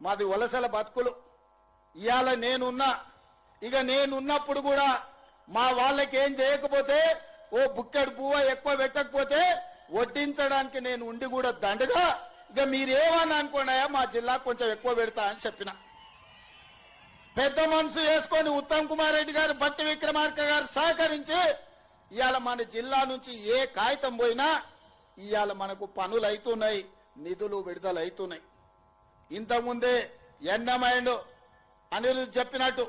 మాది వలసల బతుకులు. ఇవాళ నేనున్నా, ఇక నేనున్నప్పుడు కూడా మా వాళ్ళకి ఏం చేయకపోతే, ఓ బుక్కెడు పువ్వ ఎక్కువ పెట్టకపోతే వడ్డించడానికి నేను ఉండి కూడా దండగా, ఇక మీరేమని అనుకున్నాయా మా జిల్లా కొంచెం ఎక్కువ పెడతా అని చెప్పిన. పెద్ద మనసు వేసుకొని ఉత్తమ్ కుమార్ రెడ్డి గారు, బట్టి విక్రమార్క గారు సహకరించి ఇవాళ మన జిల్లా నుంచి ఏ కాగితం పోయినా ఇవాళ మనకు పనులు అవుతున్నాయి, నిధులు విడుదల అవుతున్నాయి. ఇంతకుముందే ఎన్నమైండు అనిరుద్ధ్ చెప్పినట్టు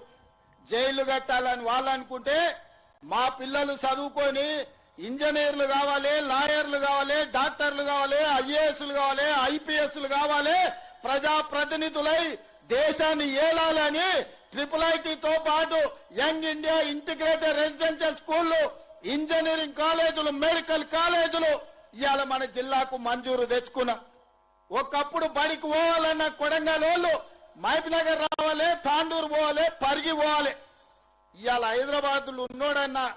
జైలు కట్టాలని వాళ్ళు అనుకుంటే, మా పిల్లలు చదువుకొని ఇంజనీర్లు కావాలి, లాయర్లు కావాలి, డాక్టర్లు కావాలి, ఐఏఎస్లు కావాలి, ఐపీఎస్లు కావాలి, ప్రజాప్రతినిధులై దేశాన్ని ఏలాలని IIITతో పాటు యంగ్ ఇండియా ఇంటిగ్రేటెడ్ రెసిడెన్షియల్ స్కూళ్లు, ఇంజనీరింగ్ కాలేజీలు, మెడికల్ కాలేజీలు ఇవాళ మన జిల్లాకు మంజూరు తెచ్చుకున్నాం. ఒకప్పుడు బడికి పోవాలన్న కొడంగల్ వాళ్ళు మహబూబ్నగర్ రావాలి, తాండూరు పోవాలి, పరిగి పోవాలి. ఇవాళ హైదరాబాద్లో ఉన్నోడన్నా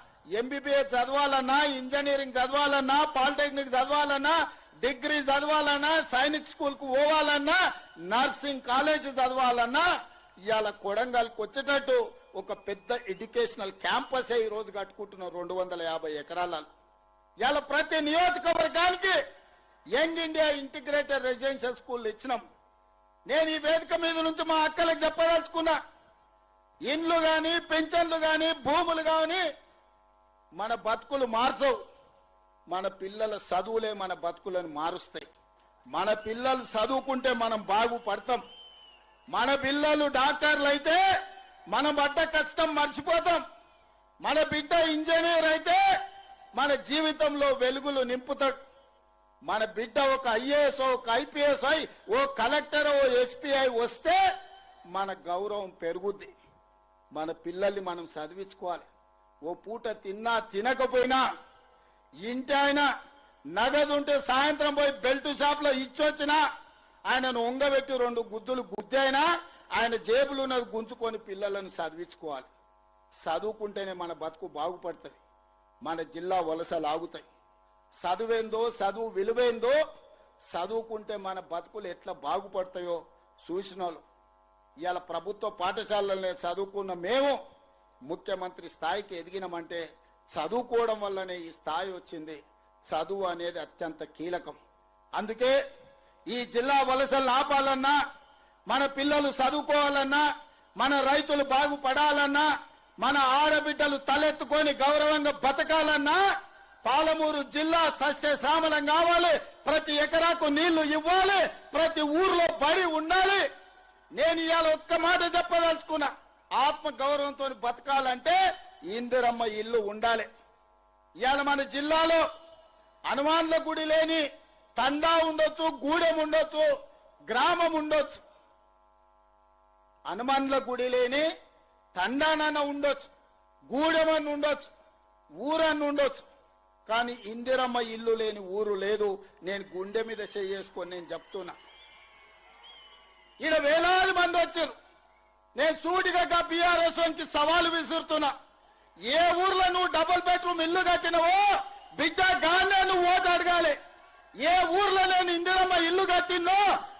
MBBS చదవాలన్నా, ఇంజనీరింగ్ చదవాలన్నా, పాలిటెక్నిక్ చదవాలన్నా, డిగ్రీ చదవాలన్నా, సైనిక్ స్కూల్ కు పోవాలన్నా, నర్సింగ్ కాలేజ్ చదవాలన్నా ఇవాళ కొడంగల్కి వచ్చేటట్టు ఒక పెద్ద ఎడ్యుకేషనల్ క్యాంపసే ఈ రోజు కట్టుకుంటున్నాం 250 ఎకరాలలో. ఇవాళ ప్రతి నియోజకవర్గానికి young India integrated residential school ఇచ్చినాం. నేను ఈ వేదిక మీద నుంచి మా అక్కలకు చెప్పదలుచుకున్నా, ఇండ్లు గాని, పెన్షన్లు గాని, భూములు గాని మన బతుకులు మార్చవు. మన పిల్లల చదువులే మన బతుకులను మారుస్తాయి. మన పిల్లలు చదువుకుంటే మనం బాగుపడతాం. మన పిల్లలు డాక్టర్లు అయితే మన పడ్డ కష్టం మర్చిపోతాం. మన బిడ్డ ఇంజనీర్ అయితే మన జీవితంలో వెలుగులు నింపుతాడు. మన బిడ్డ ఒక IAS, ఒక IPS అయి, ఓ కలెక్టర్, ఓ SP అయి వస్తే మన గౌరవం పెరుగుద్ది. మన పిల్లల్ని మనం చదివించుకోవాలి. ఓ పూట తిన్నా తినకపోయినా ఇంటి ఆయన నగదు ఉంటే సాయంత్రం పోయి బెల్ట్ షాప్ లో ఇచ్చొచ్చినా ఆయనను ఒంగబెట్టి 2 గుద్దులు గుద్దైనా ఆయన జేబులు ఉన్నది గుంజుకొని పిల్లలను చదివించుకోవాలి. చదువుకుంటేనే మన బతుకు బాగుపడుతుంది, మన జిల్లా వలసలు ఆగుతాయి. చదువేందో, చదువు విలువేందో, చదువుకుంటే మన బతుకులు ఎట్లా బాగుపడతాయో చూసిన వాళ్ళు. ఇవాళ ప్రభుత్వ పాఠశాలలనే చదువుకున్న మేము ముఖ్యమంత్రి స్థాయికి ఎదిగినామంటే చదువుకోవడం వల్లనే ఈ స్థాయి వచ్చింది. చదువు అనేది అత్యంత కీలకం. అందుకే ఈ జిల్లా వలసలు ఆపాలన్నా, మన పిల్లలు చదువుకోవాలన్నా, మన రైతులు బాగుపడాలన్నా, మన ఆడబిడ్డలు తలెత్తుకొని గౌరవంగా బతకాలన్నా పాలమూరు జిల్లా సస్యశ్యామలం కావాలి. ప్రతి ఎకరాకు నీళ్లు ఇవ్వాలి, ప్రతి ఊర్లో బడి ఉండాలి. నేను ఇవాళ ఒక్క మాట చెప్పదలుచుకున్నా, ఆత్మ గౌరవంతో బతకాలంటే ఇందిరమ్మ ఇల్లు ఉండాలి. ఇవాళ మన జిల్లాలో హనుమాన్ల గుడి లేని తండా ఉండొచ్చు, గూడెం ఉండొచ్చు, గ్రామం ఉండొచ్చు. హనుమాన్ల గుడి లేని తండానన్న ఉండొచ్చు, గూడెమని ఉండొచ్చు, ఊరన్న ఉండొచ్చు. కానీ ఇందిరమ్మ ఇల్లు లేని ఊరు లేదు. నేను గుండె మీద చేసుకొని నేను చెప్తున్నా. ఈడ వేలాది మంది వచ్చారు. నేను సూటిగా BRS కి సవాలు విసురుతున్నా. ఏ ఊర్లో నువ్వు డబుల్ బెడ్రూమ్ ఇల్లు కట్టినవో బిడ్డ గానే నువ్వు ఓటు అడగాలి. ఏ ఊర్లో నేను ఇందిరమ్మ ఇల్లు కట్టిందో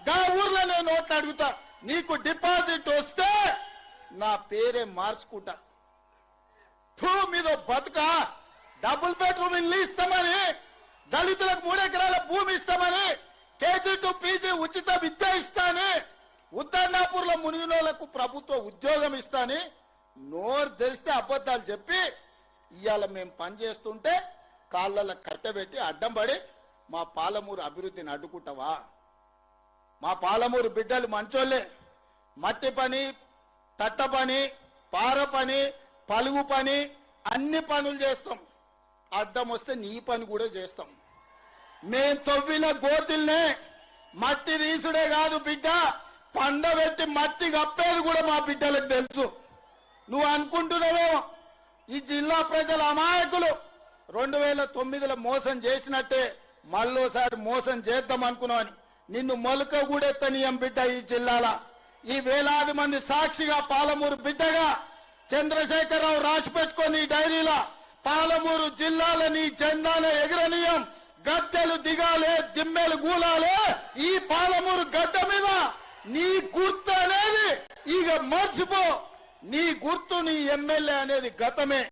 గా ఊర్లో నేను ఓట్లు అడుగుతా. నీకు డిపాజిట్ వస్తే నా పేరే మార్చుకుంటా. మీద బతుక డబుల్ బెడ్రూమ్ ఇల్లు ఇస్తామని, దళితులకు 3 ఎకరాల భూమి ఇస్తామని, KG to PG ఉచిత విద్య ఇస్తాని, ఉద్దర్నాపూర్లో మునిగినోళ్లకు ప్రభుత్వ ఉద్యోగం ఇస్తాని నోరు తెలిస్తే అబద్ధాలు చెప్పి ఇవాళ మేము పనిచేస్తుంటే కాళ్ళలో కట్టబెట్టి అడ్డం పడి మా పాలమూరు అభివృద్ధిని అడ్డుకుంటావా? మా పాలమూరు బిడ్డలు మంచోళ్లే. మట్టి పని, తట్ట పని, పార పని, పలుగు పని అన్ని పనులు చేస్తాం. అడ్డం వస్తే నీ పని కూడా చేస్తాం. మేం తవ్విన గోతుల్నే మట్టి తీసుడే కాదు బిడ్డ, పండబెట్టి మట్టి కప్పేది కూడా మా బిడ్డలకు తెలుసు. నువ్వు అనుకుంటున్నావేమో ఈ జిల్లా ప్రజల అమాయకులు 2009లో మోసం చేసినట్టే మళ్ళోసారి మోసం చేద్దాం అనుకున్నావని. నిన్ను మొలక కూడెత్తనీయం బిడ్డ. ఈ జిల్లాల ఈ వేలాది మంది సాక్షిగా పాలమూరు బిడ్డగా చంద్రశేఖరరావు రాసి పెట్టుకొని ఈ డైరీలో పాలమూరు జిల్లాలని జెండాను ఎగరనీయం, గద్దెలు దిగాలే, దిమ్మెలు గూలాలే. ఈ పాలమూరు గడ్డ మీద నీ గుర్త ఇక మర్చిపో, నీ గుర్తు నీ ఎమ్మెల్యే అనేది గతమే.